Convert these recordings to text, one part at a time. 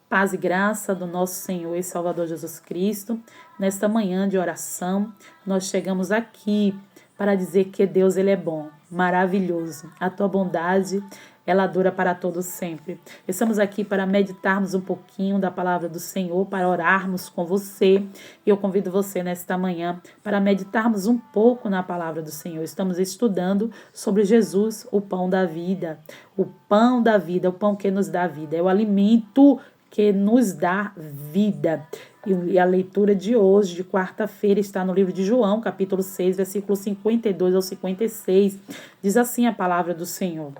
Paz e graça do nosso Senhor e Salvador Jesus Cristo. Nesta manhã de oração, nós chegamos aqui para dizer que Deus ele é bom, maravilhoso. A tua bondade, ela dura para todos sempre. Estamos aqui para meditarmos um pouquinho da palavra do Senhor, para orarmos com você. E eu convido você nesta manhã para meditarmos um pouco na palavra do Senhor. Estamos estudando sobre Jesus, o pão da vida. O pão da vida, o pão que nos dá vida. É o alimento que nos dá vida. E a leitura de hoje, de quarta-feira, está no livro de João, capítulo 6, versículos 52 ao 56. Diz assim a palavra do Senhor.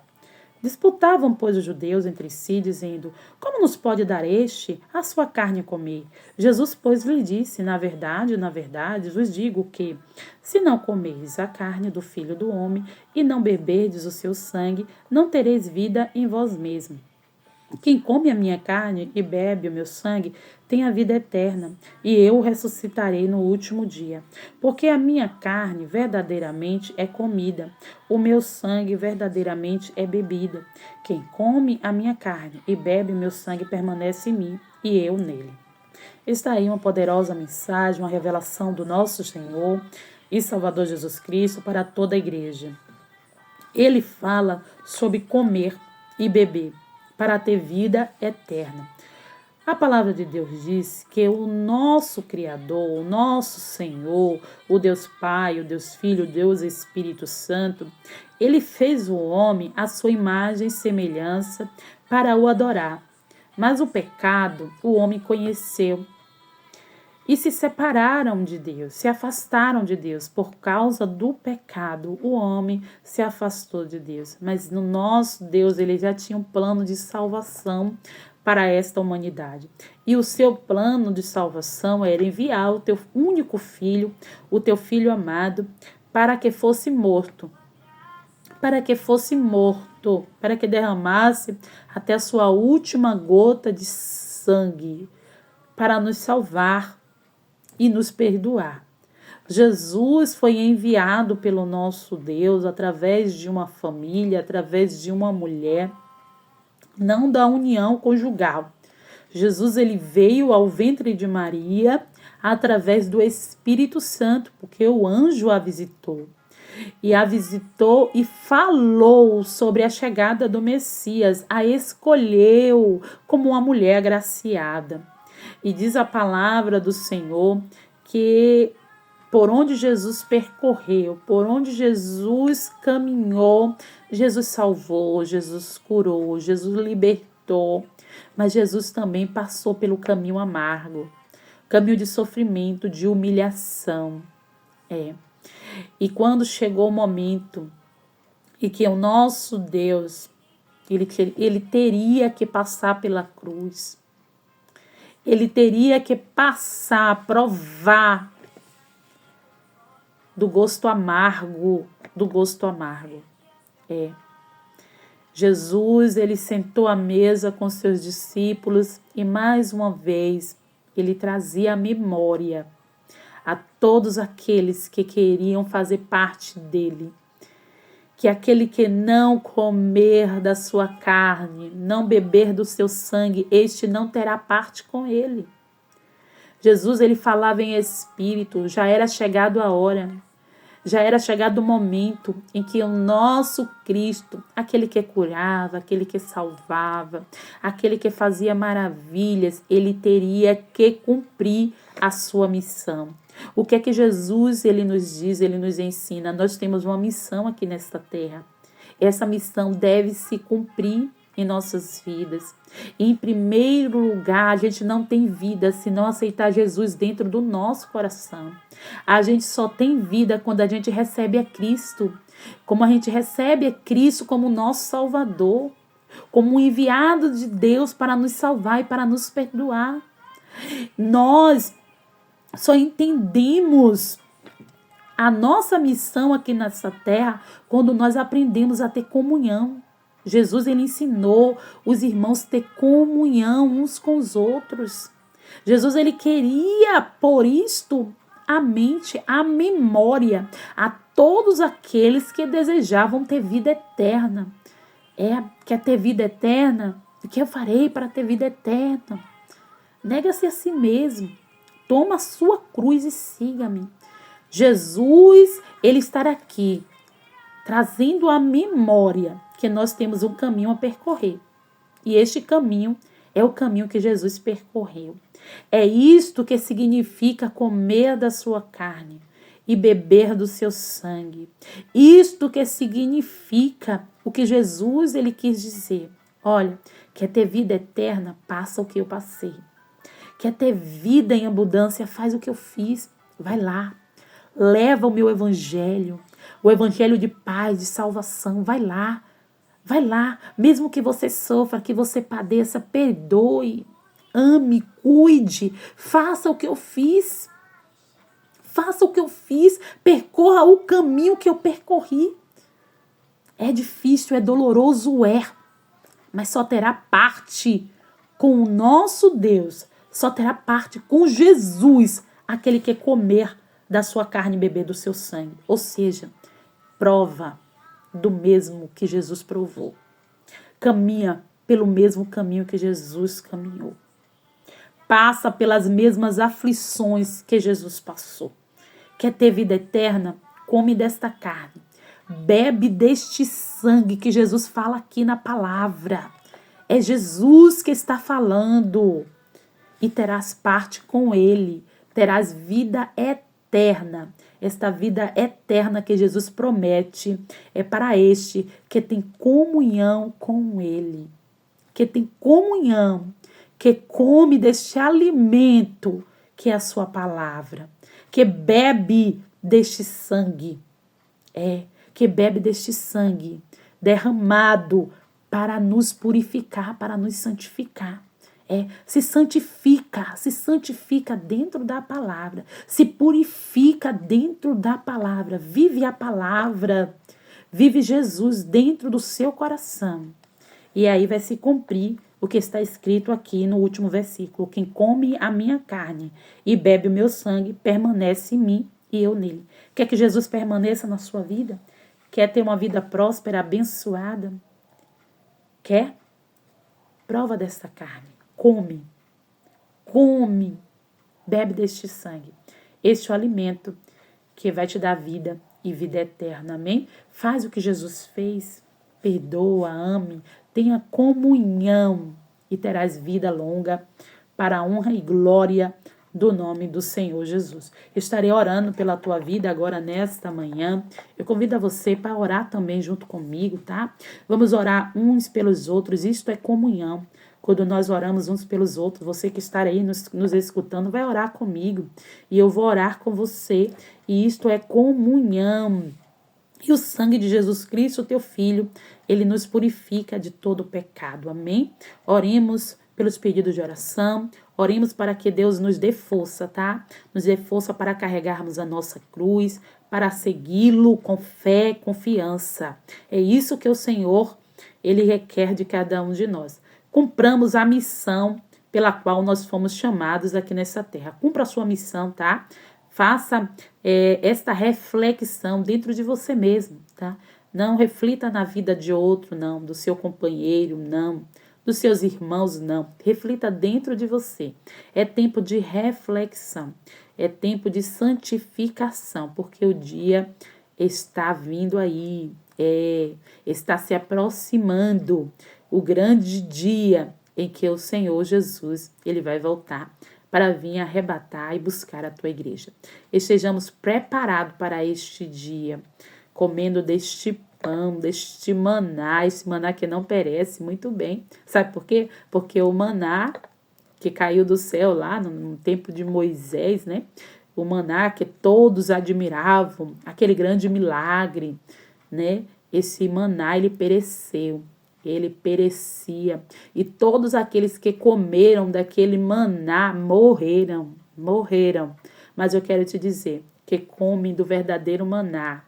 Disputavam, pois, os judeus entre si, dizendo, como nos pode dar este a sua carne comer? Jesus, pois, lhe disse, na verdade, vos digo que, se não comerdes a carne do Filho do Homem e não beberdes o seu sangue, não tereis vida em vós mesmos. Quem come a minha carne e bebe o meu sangue tem a vida eterna, e eu o ressuscitarei no último dia. Porque a minha carne verdadeiramente é comida, o meu sangue verdadeiramente é bebida. Quem come a minha carne e bebe o meu sangue permanece em mim, e eu nele. Está aí uma poderosa mensagem, uma revelação do nosso Senhor e Salvador Jesus Cristo para toda a igreja. Ele fala sobre comer e beber para ter vida eterna. A palavra de Deus diz que o nosso Criador, o nosso Senhor, o Deus Pai, o Deus Filho, o Deus Espírito Santo, ele fez o homem à sua imagem e semelhança para o adorar. Mas o pecado o homem conheceu e se separaram de Deus, se afastaram de Deus. Por causa do pecado, o homem se afastou de Deus. Mas no nosso Deus, ele já tinha um plano de salvação para esta humanidade. E o seu plano de salvação era enviar o teu único filho, o teu filho amado, para que fosse morto. Para que derramasse até a sua última gota de sangue, para nos salvar e nos perdoar. Jesus foi enviado pelo nosso Deus através de uma família, através de uma mulher, não da união conjugal. Jesus ele veio ao ventre de Maria através do Espírito Santo, porque o anjo a visitou. E a visitou e falou sobre a chegada do Messias, a escolheu como uma mulher agraciada. E diz a palavra do Senhor que por onde Jesus percorreu, por onde Jesus caminhou, Jesus salvou, Jesus curou, Jesus libertou. Mas Jesus também passou pelo caminho amargo, caminho de sofrimento, de humilhação. E quando chegou o momento em que o nosso Deus, ele teria que passar pela cruz, ele teria que passar, provar do gosto amargo, Jesus, ele sentou à mesa com seus discípulos e mais uma vez ele trazia a memória a todos aqueles que queriam fazer parte dele, que aquele que não comer da sua carne, não beber do seu sangue, este não terá parte com ele. Jesus, ele falava em espírito, já era chegado a hora, já era chegado o momento em que o nosso Cristo, aquele que curava, aquele que salvava, aquele que fazia maravilhas, ele teria que cumprir a sua missão. O que é que Jesus ele nos diz, ele nos ensina? Nós temos uma missão aqui nesta terra. Essa missão deve se cumprir em nossas vidas. E, em primeiro lugar, a gente não tem vida se não aceitar Jesus dentro do nosso coração. A gente só tem vida quando a gente recebe a Cristo. Como a gente recebe a Cristo como nosso Salvador, como um enviado de Deus para nos salvar e para nos perdoar. Nós só entendemos a nossa missão aqui nessa terra quando nós aprendemos a ter comunhão. Jesus ele ensinou os irmãos a ter comunhão uns com os outros. Jesus ele queria pôr isto à mente, à memória, a todos aqueles que desejavam ter vida eterna. Quer ter vida eterna? O que eu farei para ter vida eterna? Nega-se a si mesmo. Toma a sua cruz e siga-me. Jesus, ele está aqui, trazendo à memória que nós temos um caminho a percorrer. E este caminho é o caminho que Jesus percorreu. É isto que significa comer da sua carne e beber do seu sangue. Isto que significa o que Jesus ele quis dizer. Olha, quer ter vida eterna, passa o que eu passei. Quer ter vida em abundância, faz o que eu fiz. Vai lá. Leva o meu evangelho. O evangelho de paz, de salvação. Vai lá. Vai lá. Mesmo que você sofra, que você padeça, perdoe. Ame, cuide. Faça o que eu fiz. Faça o que eu fiz. Percorra o caminho que eu percorri. É difícil, é doloroso, mas só terá parte com o nosso Deus. Só terá parte com Jesus, aquele que comer da sua carne e beber do seu sangue. Ou seja, prova do mesmo que Jesus provou. Caminha pelo mesmo caminho que Jesus caminhou. Passa pelas mesmas aflições que Jesus passou. Quer ter vida eterna? Come desta carne. Bebe deste sangue que Jesus fala aqui na palavra. É Jesus que está falando. E terás parte com ele. Terás vida eterna. Esta vida eterna que Jesus promete é para este que tem comunhão com ele. Que tem comunhão. Que come deste alimento que é a sua palavra. Que bebe deste sangue. Que bebe deste sangue derramado para nos purificar, para nos santificar. Se santifica dentro da palavra, se purifica dentro da palavra, vive a palavra, vive Jesus dentro do seu coração. E aí vai se cumprir o que está escrito aqui no último versículo: quem come a minha carne e bebe o meu sangue permanece em mim e eu nele. Quer que Jesus permaneça na sua vida? Quer ter uma vida próspera, abençoada? Quer? Prova desta carne. Come, bebe deste sangue. Este é o alimento que vai te dar vida e vida eterna, amém? Faz o que Jesus fez, perdoa, ame, tenha comunhão e terás vida longa para a honra e glória do nome do Senhor Jesus. Estarei orando pela tua vida agora nesta manhã. Eu convido a você para orar também junto comigo, tá? Vamos orar uns pelos outros, isto é comunhão. Quando nós oramos uns pelos outros, você que está aí nos escutando, vai orar comigo. E eu vou orar com você. E isto é comunhão. E o sangue de Jesus Cristo, teu Filho, ele nos purifica de todo pecado. Amém? Oremos pelos pedidos de oração. Oremos para que Deus nos dê força, tá? Nos dê força para carregarmos a nossa cruz, para segui-lo com fé, confiança. É isso que o Senhor, ele requer de cada um de nós. Cumpramos a missão pela qual nós fomos chamados aqui nessa terra. Cumpra a sua missão, tá? Faça esta reflexão dentro de você mesmo, tá? Não reflita na vida de outro, não. Do seu companheiro, não. Dos seus irmãos, não. Reflita dentro de você. É tempo de reflexão. É tempo de santificação, porque o dia está vindo aí. Está se aproximando o grande dia em que o Senhor Jesus, ele vai voltar para vir arrebatar e buscar a tua igreja. Estejamos preparados para este dia, comendo deste pão, deste maná, esse maná que não perece, muito bem. Sabe por quê? Porque o maná que caiu do céu lá no tempo de Moisés, né? O maná que todos admiravam, aquele grande milagre, né? Esse maná, ele pereceu. Ele perecia. E todos aqueles que comeram daquele maná morreram. Mas eu quero te dizer que comem do verdadeiro maná,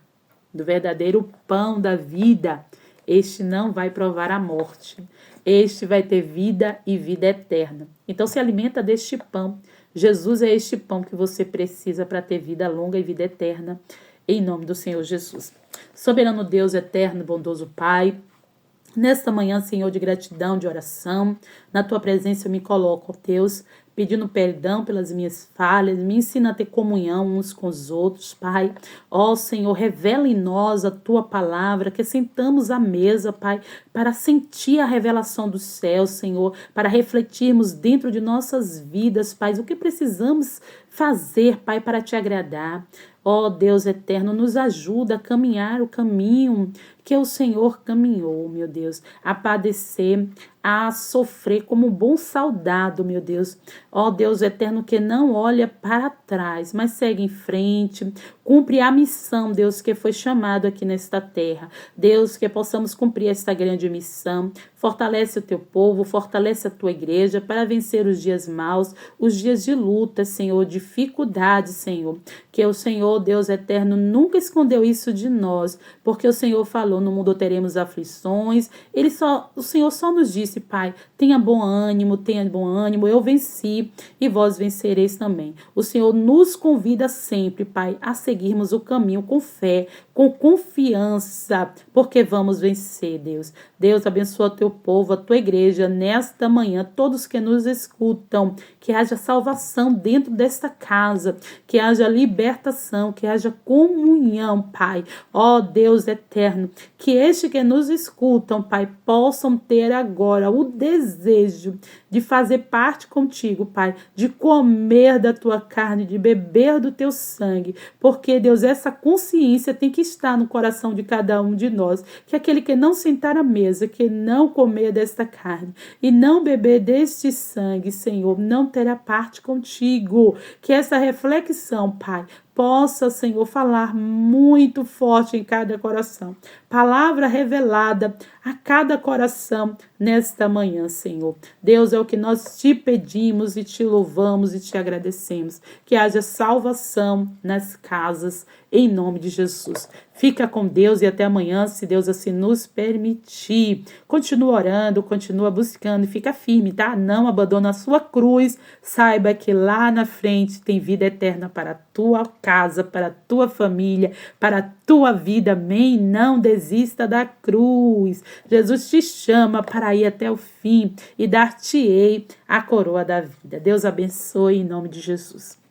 do verdadeiro pão da vida, este não vai provar a morte. Este vai ter vida e vida eterna. Então se alimenta deste pão. Jesus é este pão que você precisa para ter vida longa e vida eterna. Em nome do Senhor Jesus. Soberano Deus, eterno, bondoso Pai, nesta manhã, Senhor, de gratidão, de oração, na Tua presença eu me coloco, ó Deus, pedindo perdão pelas minhas falhas, me ensina a ter comunhão uns com os outros, Pai. Ó Senhor, revela em nós a tua palavra, que sentamos à mesa, Pai, para sentir a revelação do céu, Senhor, para refletirmos dentro de nossas vidas, Pai, o que precisamos fazer, Pai, para te agradar. Ó Deus eterno, nos ajuda a caminhar o caminho que o Senhor caminhou, meu Deus, a padecer, a sofrer como um bom soldado, meu Deus. Ó Deus eterno, que não olha para trás, mas segue em frente, cumpre a missão, Deus, que foi chamado aqui nesta terra. Deus, que possamos cumprir esta grande missão. Fortalece o teu povo, fortalece a tua igreja para vencer os dias maus, os dias de luta, Senhor, dificuldades, Senhor. Que o Senhor, Deus eterno, nunca escondeu isso de nós, porque o Senhor falou, no mundo teremos aflições. O Senhor só nos disse, Pai, tenha bom ânimo, eu venci e vós vencereis também. O Senhor nos convida sempre, Pai, a seguirmos o caminho com fé, com confiança, porque vamos vencer, Deus. Deus, abençoa o teu povo, a tua igreja, nesta manhã, todos que nos escutam, que haja salvação dentro desta casa, que haja libertação, que haja comunhão, Pai. Ó Deus eterno, que este que nos escutam, Pai, possam ter agora o desejo de fazer parte contigo, Pai, de comer da tua carne, de beber do teu sangue, porque, Deus, essa consciência tem que estar no coração de cada um de nós, que aquele que não sentar à mesa, que não comer desta carne e não beber deste sangue, Senhor, não terá parte contigo. Que essa reflexão, Pai, possa, Senhor, falar muito forte em cada coração. Palavra revelada a cada coração nesta manhã, Senhor. Deus, é o que nós te pedimos e te louvamos e te agradecemos. Que haja salvação nas casas, em nome de Jesus. Fica com Deus e até amanhã, se Deus assim nos permitir. Continua orando, continua buscando e fica firme, tá? Não abandona a sua cruz. Saiba que lá na frente tem vida eterna para a tua casa, para a tua família, para a tua vida. Amém? Não desista da cruz. Jesus te chama para ir até o fim e dar-te-ei a coroa da vida. Deus abençoe em nome de Jesus.